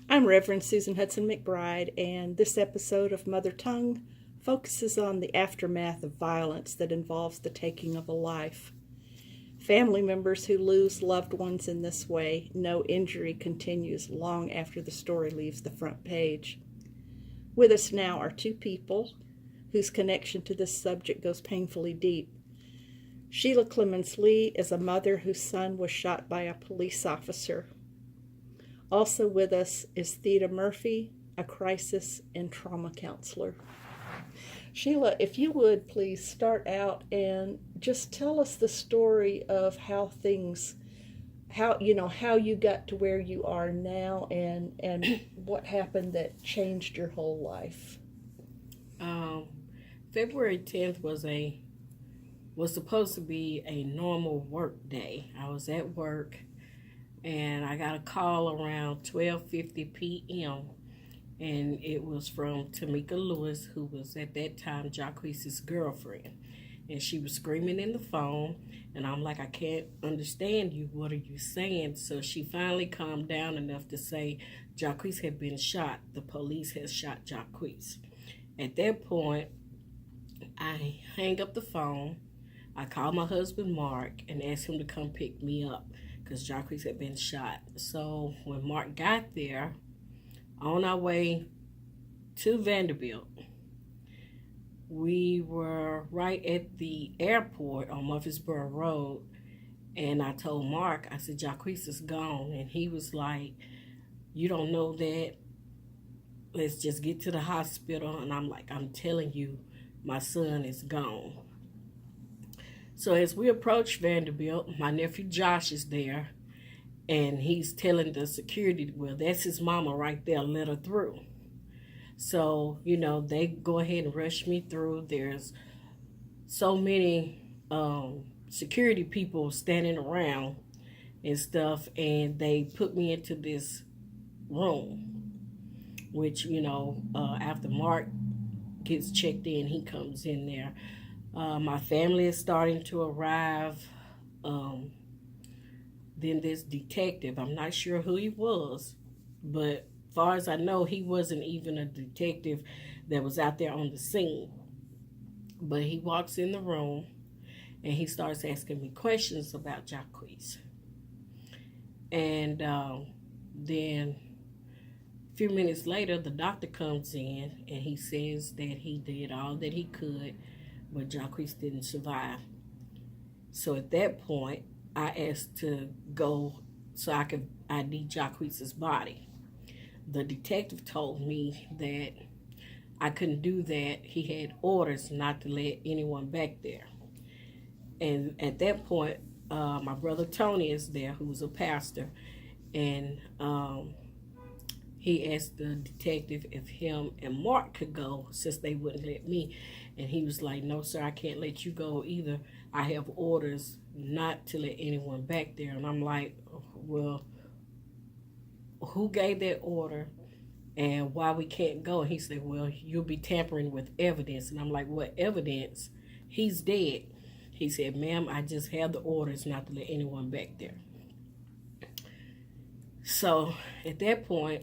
I'm Reverend Susan Hudson McBride, and this episode of Mother Tongue focuses on the aftermath of violence that involves the taking of a life. Family members who lose loved ones in this way know injury continues long after the story leaves the front page. With us now are two people whose connection to this subject goes painfully deep. Sheila Clemmons Lee is a mother whose son was shot by a police officer. Also with us is Theeda Murphy, a crisis and trauma counselor. Sheila, if you would please start out and just tell us the story of how you got to where you are now and what happened that changed your whole life. February 10th was supposed to be a normal work day. I was at work and I got a call around 12:50 p.m. and it was from Tamika Lewis, who was at that time Jocques' girlfriend. And she was screaming in the phone, and I'm like, I can't understand you. What are you saying? So she finally calmed down enough to say Jocques had been shot. The police had shot Jocques. At that point, I hang up the phone. I called my husband Mark and asked him to come pick me up because Jocques had been shot. So when Mark got there, on our way to Vanderbilt, we were right at the airport on Murfreesboro Road, and I told Mark, I said, Jocques is gone. And he was like, you don't know that? Let's just get to the hospital. And I'm like, I'm telling you, my son is gone. So as we approach Vanderbilt, my nephew Josh is there, and he's telling the security, well, that's his mama right there, let her through. So, they go ahead and rush me through. There's so many security people standing around and stuff, and they put me into this room, which, after Mark gets checked in, he comes in there. My family is starting to arrive. Then this detective, I'm not sure who he was, but as far as I know, he wasn't even a detective that was out there on the scene. But he walks in the room and he starts asking me questions about Jocques. And then a few minutes later, the doctor comes in and he says that he did all that he could, but Jocques didn't survive. So at that point, I asked to go so I could ID Jocques' body. The detective told me that I couldn't do that. He had orders not to let anyone back there. And at that point, my brother Tony is there, who's a pastor, and he asked the detective if him and Mark could go since they wouldn't let me. And he was like, no, sir, I can't let you go either. I have orders not to let anyone back there. And I'm like, well, who gave that order and why we can't go? And he said, well, you'll be tampering with evidence. And I'm like, what evidence? He's dead. He said, ma'am, I just have the orders not to let anyone back there. So at that point,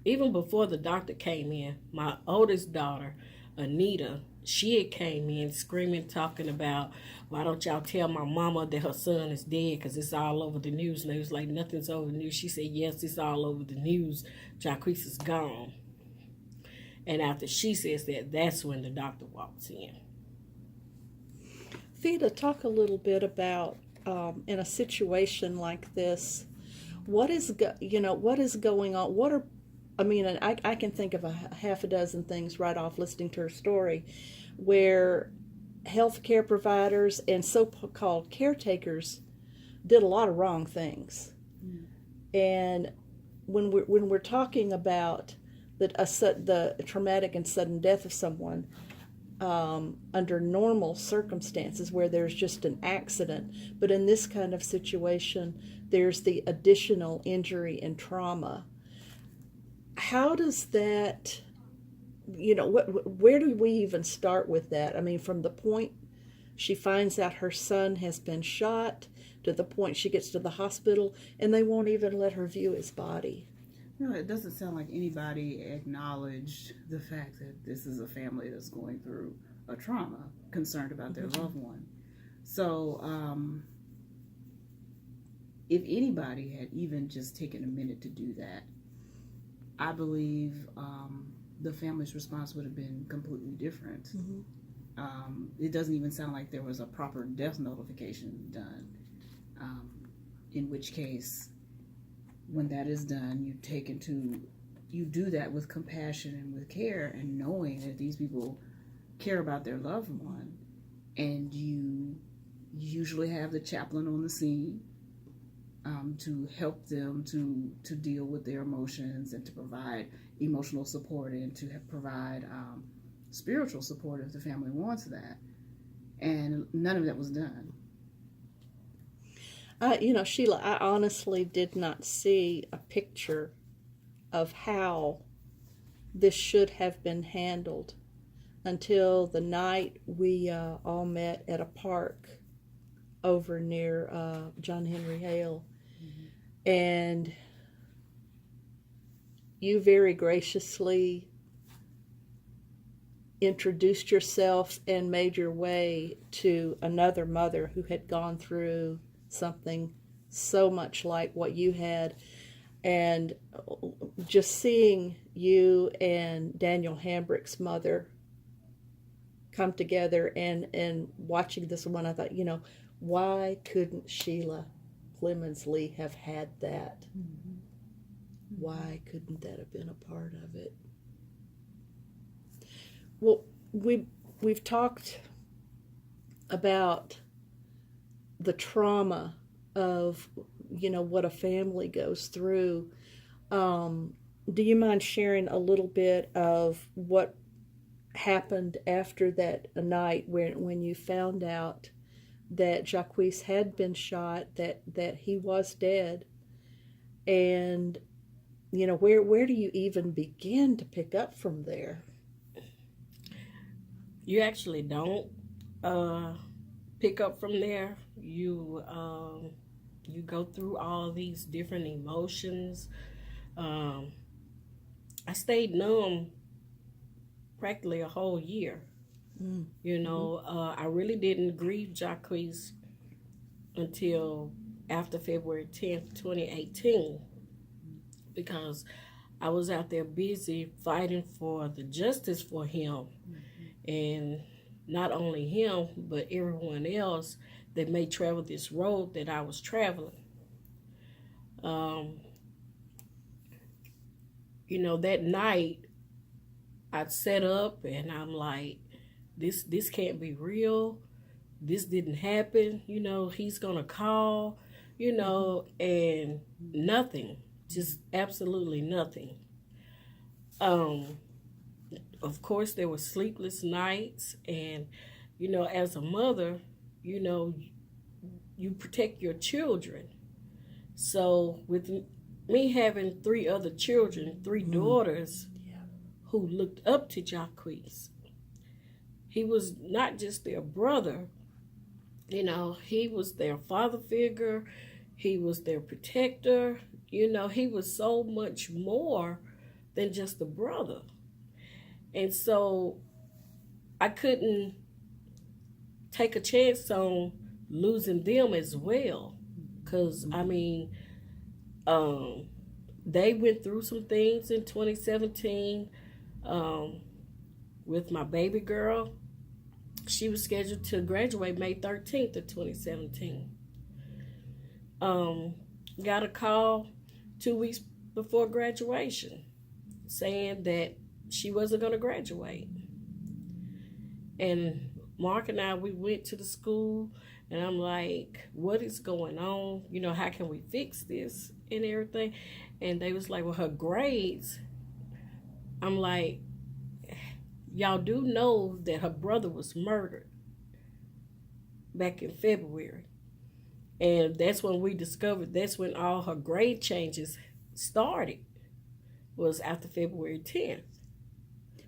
even before the doctor came in, my oldest daughter, Anita, she had came in screaming, talking about, why don't y'all tell my mama that her son is dead because it's all over the news. And they was like, nothing's over the news. She said, yes, it's all over the news. Jocques is gone. And after she says that, that's when the doctor walks in. Theeda, talk a little bit about, in a situation like this, what is going on? I can think of a half a dozen things right off listening to her story where healthcare providers and so-called caretakers did a lot of wrong things. Mm. And when we're talking about the traumatic and sudden death of someone, under normal circumstances where there's just an accident, but in this kind of situation, there's the additional injury and trauma. How does that, where do we even start with that? I mean, from the point she finds out her son has been shot to the point she gets to the hospital and they won't even let her view his body. No, it doesn't sound like anybody acknowledged the fact that this is a family that's going through a trauma, concerned about their loved one. So, if anybody had even just taken a minute to do that, I believe the family's response would have been completely different. It doesn't even sound like there was a proper death notification done, in which case, when that is done, you do that with compassion and with care, and knowing that these people care about their loved one, and you usually have the chaplain on the scene to help them to deal with their emotions and to provide emotional support and to provide spiritual support if the family wants that. And none of that was done. Sheila, I honestly did not see a picture of how this should have been handled until the night we all met at a park over near John Henry Hale. And you very graciously introduced yourself and made your way to another mother who had gone through something so much like what you had. And just seeing you and Daniel Hambrick's mother come together and watching this one, I thought, why couldn't Sheila Clemmons Lee have had that? Why couldn't that have been a part of it? Well, we've talked about the trauma of what a family goes through. Do you mind sharing a little bit of what happened after that night when you found out that Jacques had been shot, that he was dead, and where do you even begin to pick up from there? You actually don't pick up from there. You go through all these different emotions. I stayed numb practically a whole year. I really didn't grieve Jacques until after February 10th, 2018, because I was out there busy fighting for the justice for him. And not only him, but everyone else that may travel this road that I was traveling. That night I set up and I'm like, this can't be real. This didn't happen. He's gonna call, and nothing, just absolutely nothing. Of course, there were sleepless nights, and as a mother, you protect your children. So with me having 3 other children, 3 daughters who looked up to Jacques, he was not just their brother, he was their father figure, he was their protector, he was so much more than just a brother. And so I couldn't take a chance on losing them as well. Because, they went through some things in 2017 with my baby girl. She was scheduled to graduate May 13th of 2017. Got a call 2 weeks before graduation saying that she wasn't going to graduate. And Mark and I, we went to the school, and I'm like, what is going on? How can we fix this and everything? And they was like, well, her grades. I'm like, y'all do know that her brother was murdered back in February. And that's when we discovered, that's when all her grade changes started, was after February 10th.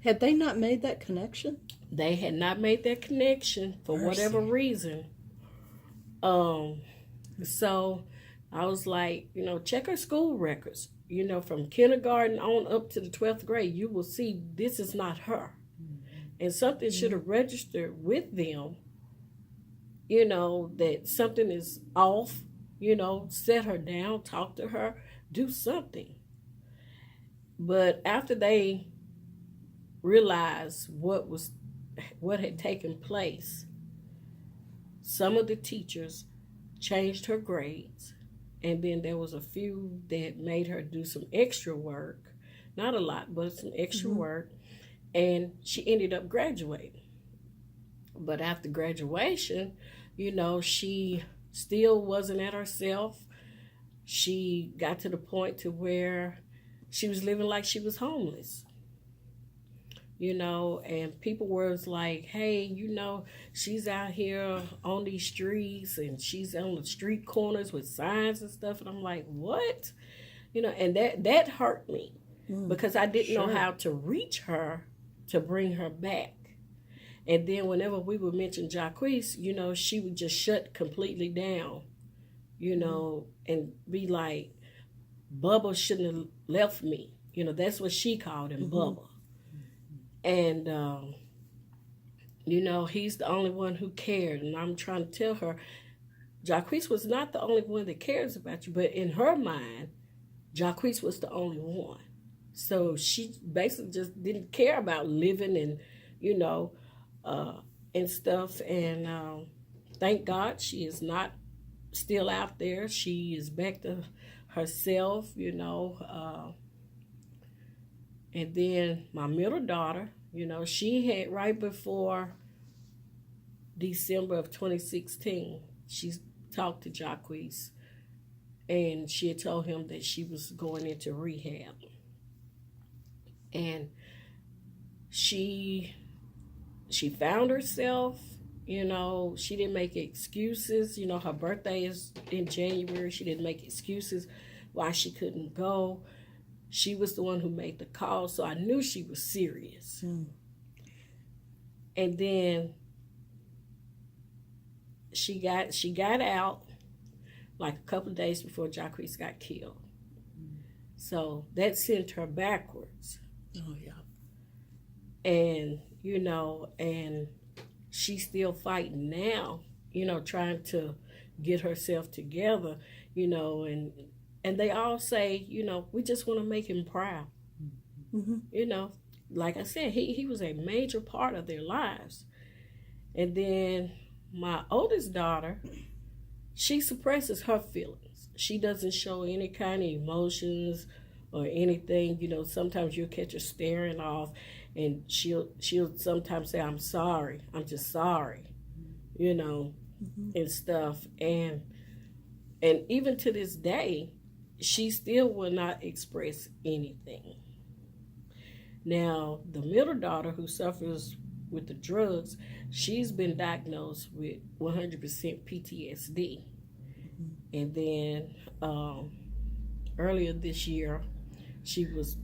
Had they not made that connection? They had not made that connection for whatever reason. So I was like, check her school records. From kindergarten on up to the 12th grade, you will see this is not her. And something should have registered with them, that something is off, set her down, talk to her, do something. But after they realized what had taken place, some of the teachers changed her grades, and then there was a few that made her do some extra work, not a lot, but some extra work, and she ended up graduating. But after graduation, she still wasn't at herself. She got to the point to where she was living like she was homeless. And people were like, hey, she's out here on these streets and she's on the street corners with signs and stuff. And I'm like, what? And that hurt me because I didn't know how to reach her to bring her back. And then whenever we would mention Jocques, she would just shut completely down, and be like, Bubba shouldn't have left me. That's what she called him, Bubba. And, he's the only one who cared. And I'm trying to tell her, Jocques was not the only one that cares about you. But in her mind, Jocques was the only one. So she basically just didn't care about living and, and stuff. And thank God she is not still out there. She is back to herself, and then my middle daughter, she had right before December of 2016, she talked to Jocques and she had told him that she was going into rehab. And she found herself, she didn't make excuses. Her birthday is in January. She didn't make excuses why she couldn't go. She was the one who made the call, so I knew she was serious. And then she got out like a couple of days before Jocques got killed. So that sent her backwards. Oh, yeah. And, and she's still fighting now, trying to get herself together, and they all say, we just want to make him proud. Like I said, he was a major part of their lives. And then my oldest daughter, she suppresses her feelings. She doesn't show any kind of emotions or anything. Sometimes you'll catch her staring off, and she'll sometimes say, I'm sorry, I'm just sorry, and stuff. And even to this day, she still will not express anything. Now, the middle daughter, who suffers with the drugs, she's been diagnosed with 100% PTSD. And then earlier this year, she was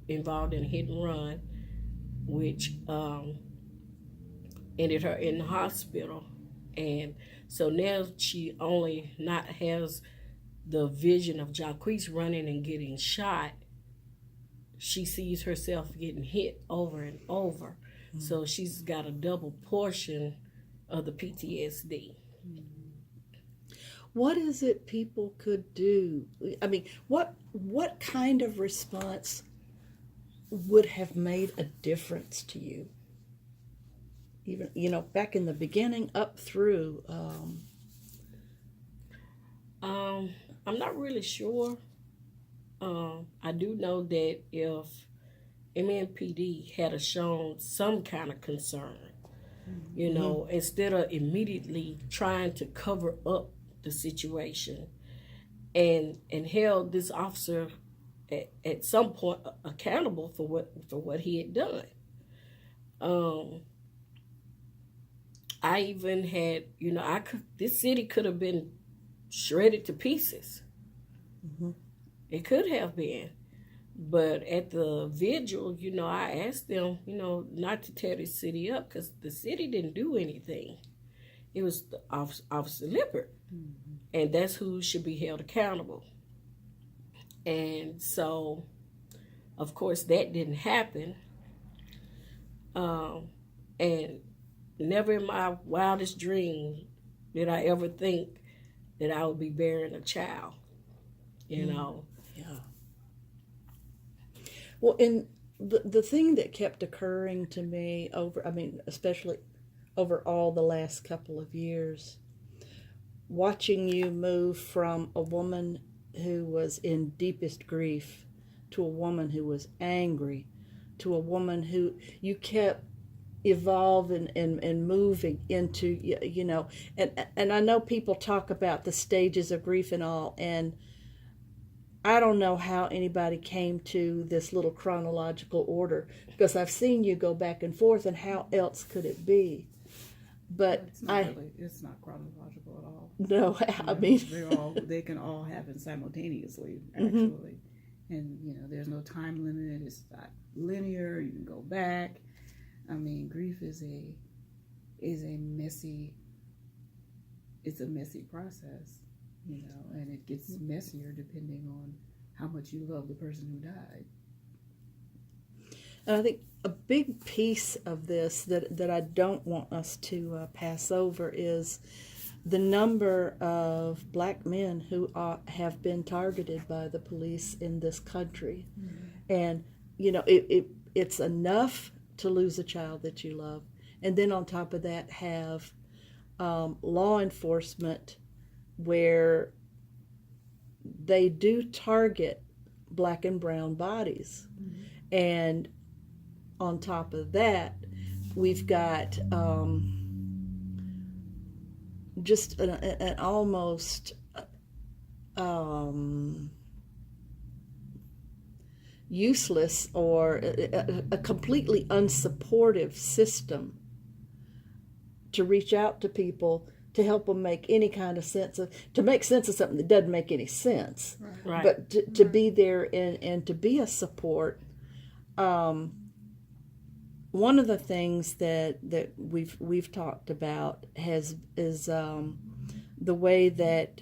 involved in a hit and run, which ended her in the hospital. And so now she only not has the vision of Jocques running and getting shot. She sees herself getting hit over and over. So she's got a double portion of the PTSD. What is it people could do? I mean, what kind of response would have made a difference to you? Even, back in the beginning up through... I'm not really sure. I do know that if MNPD had shown some kind of concern, instead of immediately trying to cover up the situation and held this officer at some point accountable for what he had done. I even had, this city could have been shredded to pieces. It could have been. But at the vigil, I asked them, not to tear the city up because the city didn't do anything. It was the Officer Lippert. and that's who should be held accountable. And so, of course, that didn't happen. And never in my wildest dream did I ever think that I would be bearing a child, you know. Yeah. Well, and the thing that kept occurring to me especially over all the last couple of years, watching you move from a woman who was in deepest grief to a woman who was angry to a woman who you kept evolving and moving into, you know, and I know people talk about the stages of grief and all, and I don't know how anybody came to this little chronological order, because I've seen you go back and forth, and how else could it be? But it's not chronological at all. No, I mean, they can all happen simultaneously, actually. And, you know, there's no time limit. It's not linear. You can go back. I mean, grief is a messy process, you know, and it gets messier depending on how much you love the person who died. And I think a big piece of this that I don't want us to pass over is the number of black men who have been targeted by the police in this country. Mm-hmm. And, you know, it's enough to lose a child that you love. And then on top of that, have law enforcement where they do target black and brown bodies. Mm-hmm. And on top of that, we've got just an almost useless or a completely unsupportive system to reach out to people to help them make any kind of to make sense of something that doesn't make any sense. Right. But to be there and to be a support. One of the things that we've talked about is the way that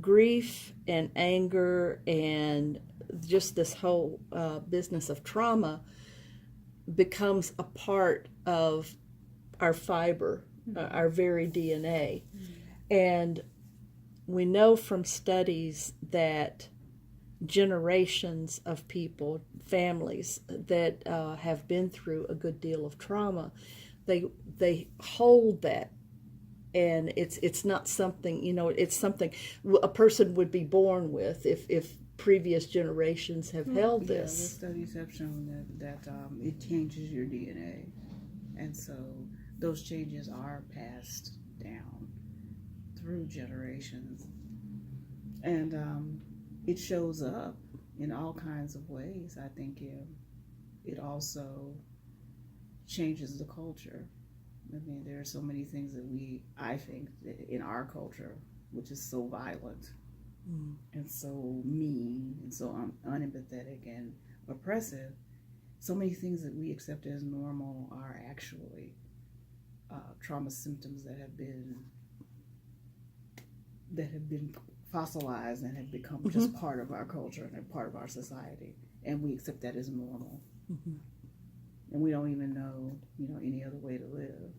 grief and anger and just this whole business of trauma becomes a part of our fiber, our very DNA. And we know from studies that generations of people, families that have been through a good deal of trauma, they hold that, and it's not something, you know, it's something a person would be born with if previous generations have held this. Yeah, the studies have shown that it changes your DNA, and so those changes are passed down through generations, and it shows up in all kinds of ways. I think it also changes the culture. I mean, there are so many things that I think in our culture, which is so violent and so mean and so unempathetic and oppressive, so many things that we accept as normal are actually trauma symptoms that have been fossilized and have become just part of our culture and a part of our society, and we accept that as normal. And we don't even know, you know, any other way to live.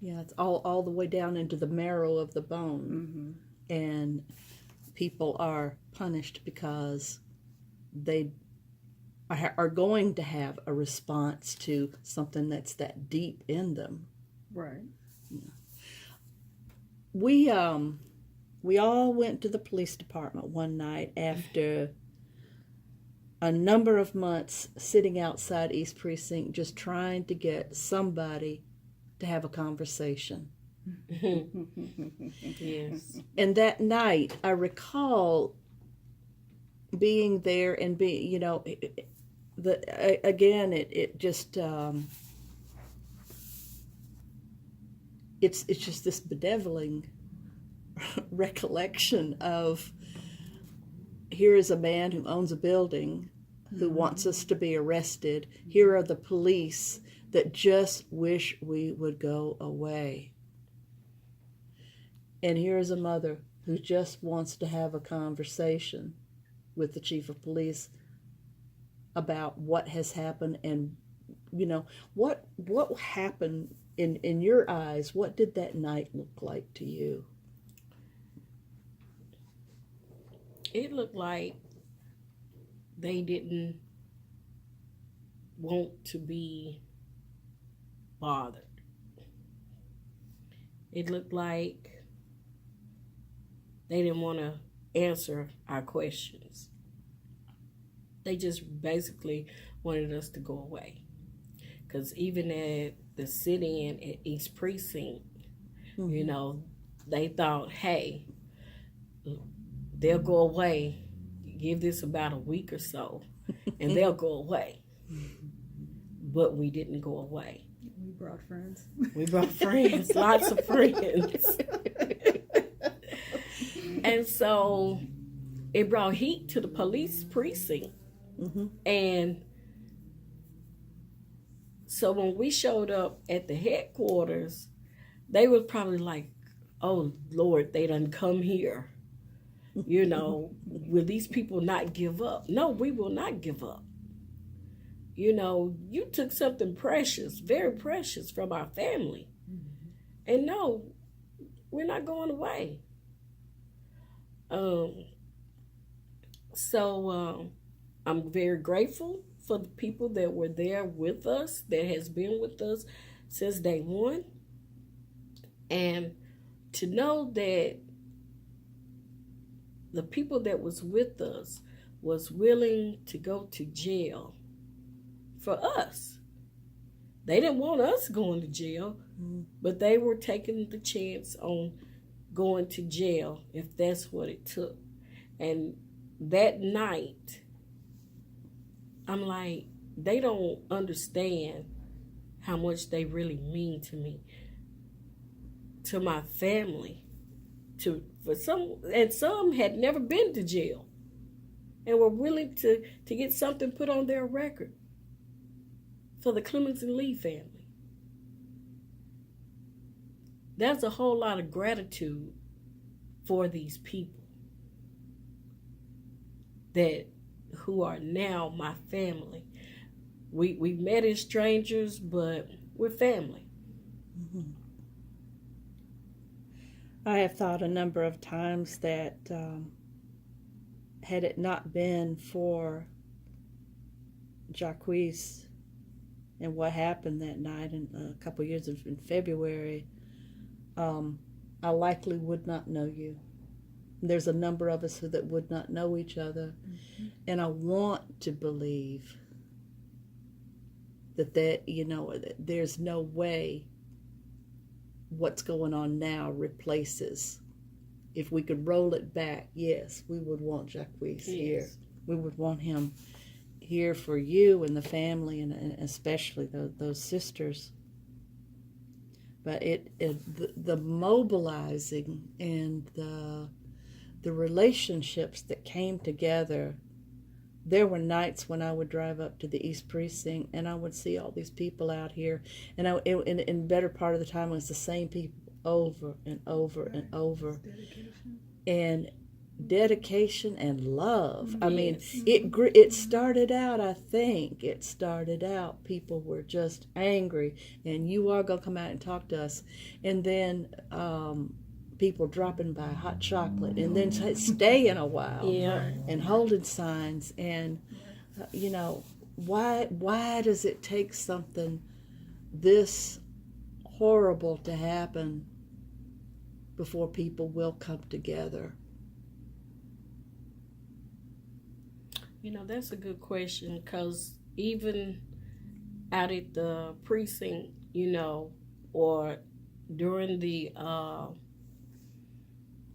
Yeah, it's all the way down into the marrow of the bone. And people are punished because they are going to have a response to something that's that deep in them. Right. Yeah. We all went to the police department one night after a number of months sitting outside East Precinct just trying to get somebody to have a conversation. Yes. And that night, I recall being there and being, you know, it just, it's just this bedeviling recollection of, here is a man who owns a building who wants us to be arrested. Here are the police that just wish we would go away. And here is a mother who just wants to have a conversation with the chief of police about what has happened, and what happened in your eyes. What did that night look like to you? It looked like they didn't want to be bothered. It looked like they didn't want to answer our questions. They just basically wanted us to go away. Because even at the sit-in at East Precinct, they thought, hey, they'll go away. Give this about a week or so, and they'll go away. But we didn't go away. We brought friends. We brought friends, lots of friends. And so it brought heat to the police precinct. Mm-hmm. And so when we showed up at the headquarters, they were probably like, oh, Lord, they done come here. Will these people not give up? No, we will not give up. You took something precious, very precious from our family. Mm-hmm. And no, we're not going away. So I'm very grateful for the people that were there with us, that has been with us since day one. And to know that the people that was with us was willing to go to jail for us. They didn't want us going to jail, but they were taking the chance on going to jail if that's what it took. And that night, I'm like, they don't understand how much they really mean to me, to my family, some had never been to jail and were willing to get something put on their record for the Clemmons and Lee family. There's a whole lot of gratitude for these people who are now my family. We met as strangers, but we're family. Mm-hmm. I have thought a number of times that had it not been for Jocques and what happened that night in a couple years in February, I likely would not know you. There's a number of us that would not know each other. Mm-hmm. And I want to believe that there's no way what's going on now replaces. If we could roll it back, yes, we would want Jocques here. We would want him here for you and the family, and especially those sisters. But the mobilizing and the relationships that came together. There were nights when I would drive up to the East Precinct and I would see all these people out here, and in the better part of the time it was the same people over and over and over. Dedication and love. Yes. I mean, it started out, people were just angry, and you are going to come out and talk to us. And then people dropping by hot chocolate, and then staying a while, and holding signs. And, why does it take something this horrible to happen before people will come together? That's a good question, because even out at the precinct, or during the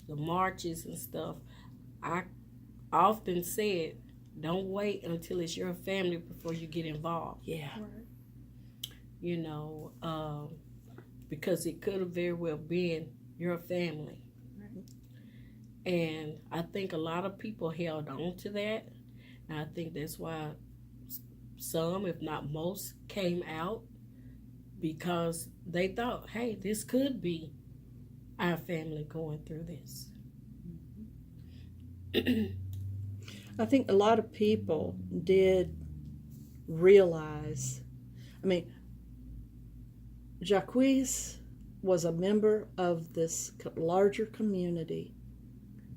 marches and stuff, I often said, don't wait until it's your family before you get involved. Yeah. Right. Because it could have very well been your family. Right. And I think a lot of people held on to that. And I think that's why some, if not most, came out, because they thought, hey, this could be our family going through this. I think a lot of people did realize, I mean, Jacques was a member of this larger community,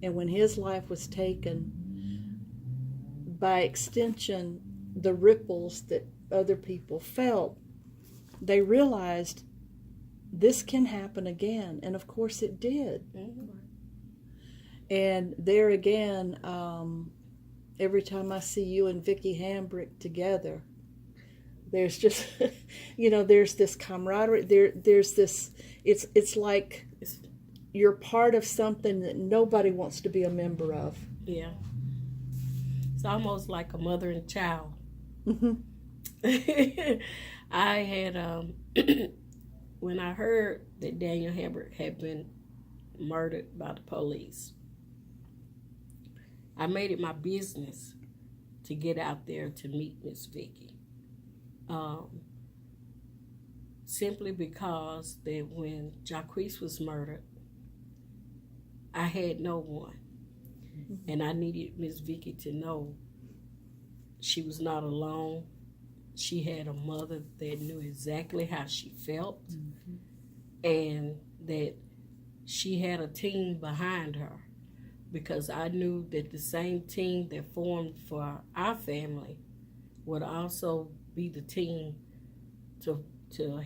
and when his life was taken, by extension, the ripples that other people felt, they realized this can happen again, and of course it did. Mm-hmm. And there again, every time I see you and Vicki Hambrick together, there's just, there's this camaraderie. There's this. It's like you're part of something that nobody wants to be a member of. Yeah. It's almost like a mother and child. Mm-hmm. I had, when I heard that Daniel Hambrick had been murdered by the police, I made it my business to get out there to meet Miss Vicki. Simply because that when Jacques was murdered, I had no one. And I needed Miss Vicki to know she was not alone. She had a mother that knew exactly how she felt, and that she had a team behind her, because I knew that the same team that formed for our family would also be the team to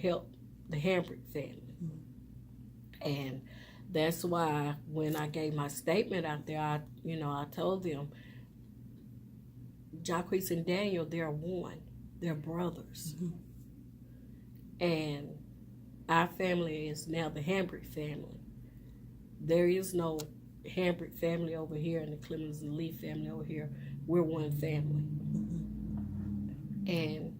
help the Hambrick family. And that's why when I gave my statement out there, I told them, Jacques and Daniel, they're one. They're brothers. And our family is now the Hambrick family. There is no Hambrick family over here and the Clemmons Lee family over here. We're one family. And,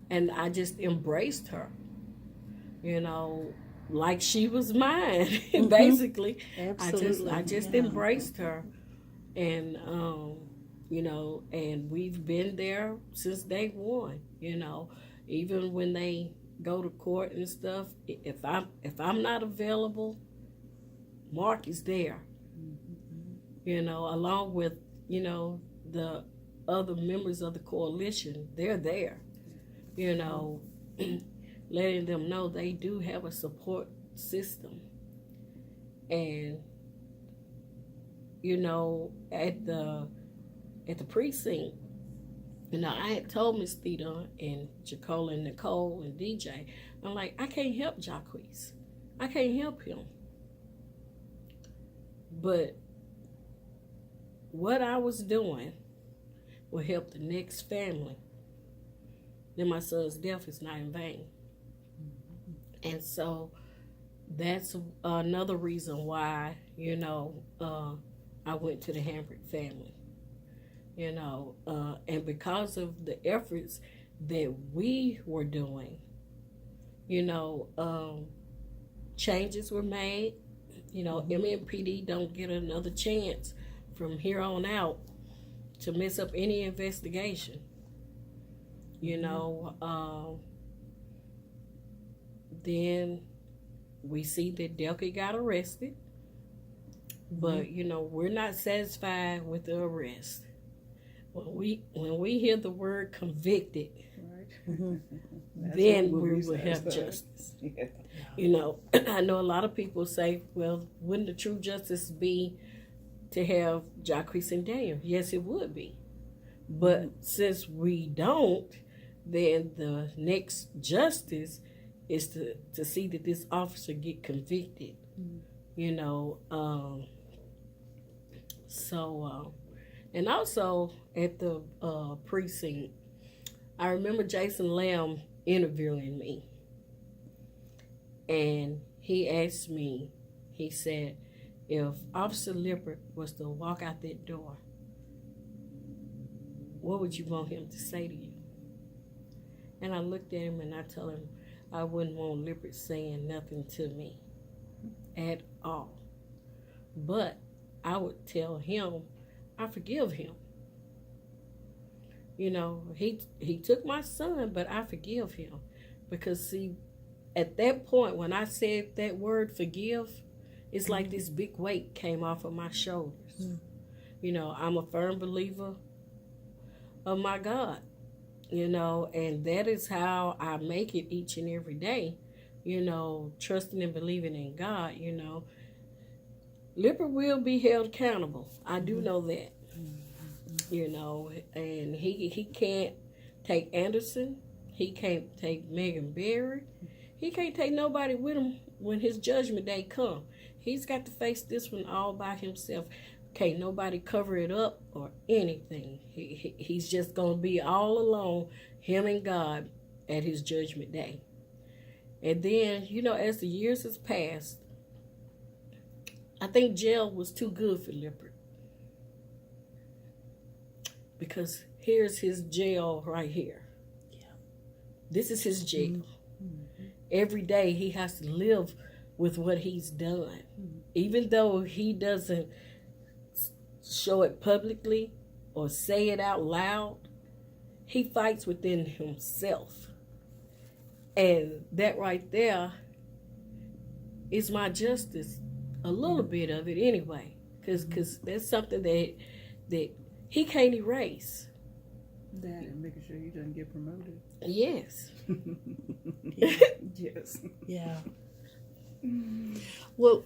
and I just embraced her, like she was mine, basically. Absolutely. I just embraced her. And, and we've been there since day one, even when they go to court and stuff. If I'm not available, Mark is there, along with, the other members of the coalition. They're there, letting them know they do have a support system. And at the precinct, I had told Miss Theeda and Jacola and Nicole and DJ, I'm like, I can't help Jacques. I can't help him. But what I was doing will help the next family. Then my son's death is not in vain. And so that's another reason why, I went to the Hambrick family, and because of the efforts that we were doing, changes were made. MMPD don't get another chance from here on out to mess up any investigation. Then we see that Delky got arrested. But we're not satisfied with the arrest. When we hear the word convicted, then we will have justice. I know a lot of people say, well, wouldn't the true justice be to have Jacques and Daniel? Yes, it would be. But since we don't, then the next justice is to see that this officer get convicted. And also at the precinct, I remember Jason Lamb interviewing me. And he asked me, he said, if Officer Lippert was to walk out that door, what would you want him to say to you? And I looked at him and I told him I wouldn't want Lippert saying nothing to me at all. But I would tell him I forgive him. He took my son, but I forgive him Because see, at that point when I said that word forgive, it's like this big weight came off of my shoulders. Mm. You know, I'm a firm believer of my God, you know, and that is how I make it each and every day, you know, trusting and believing in God, you know. Lippert will be held accountable. I do know that, you know, and he can't take Anderson. He can't take Megan Berry. He can't take nobody with him when his judgment day come. He's got to face this one all by himself. Can't nobody cover it up or anything. He's just going to be all alone, him and God, at his judgment day. And then, you know, as the years has passed, I think jail was too good for Lippert. Because here's his jail right here. Yeah. This is his jail. Every day he has to live with what he's done. Even though he doesn't show it publicly or say it out loud, he fights within himself. And that right there is my justice. A little bit of it anyway. Because that's something that he can't erase. That and making sure he doesn't get promoted. Yes. Yes. Yeah. Well,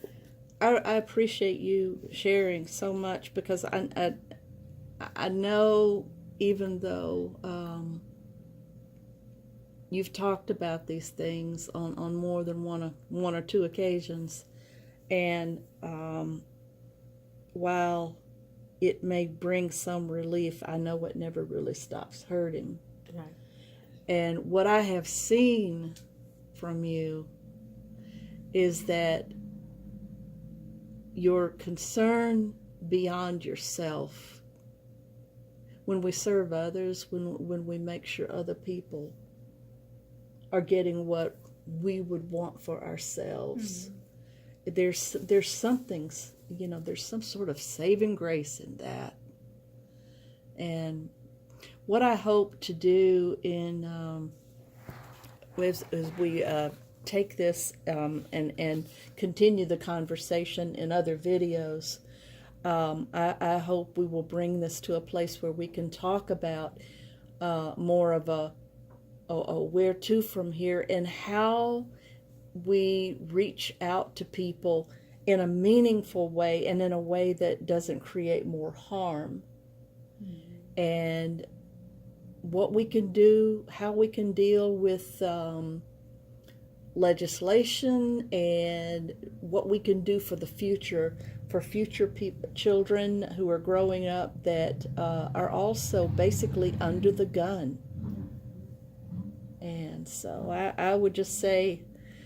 I appreciate you sharing so much, because I know, even though you've talked about these things on more than one or two occasions, and while it may bring some relief, I know it never really stops hurting. Right. And what I have seen from you is that your concern beyond yourself, when we serve others, when we make sure other people are getting what we would want for ourselves, there's something, you know, there's some sort of saving grace in that. And what I hope to do as we take this and continue the conversation in other videos, I hope we will bring this to a place where we can talk about more of a where to from here, and how we reach out to people in a meaningful way and in a way that doesn't create more harm. And what we can do, how we can deal with legislation, and what we can do for the future, for future children who are growing up that are also basically under the gun. And so I would just say,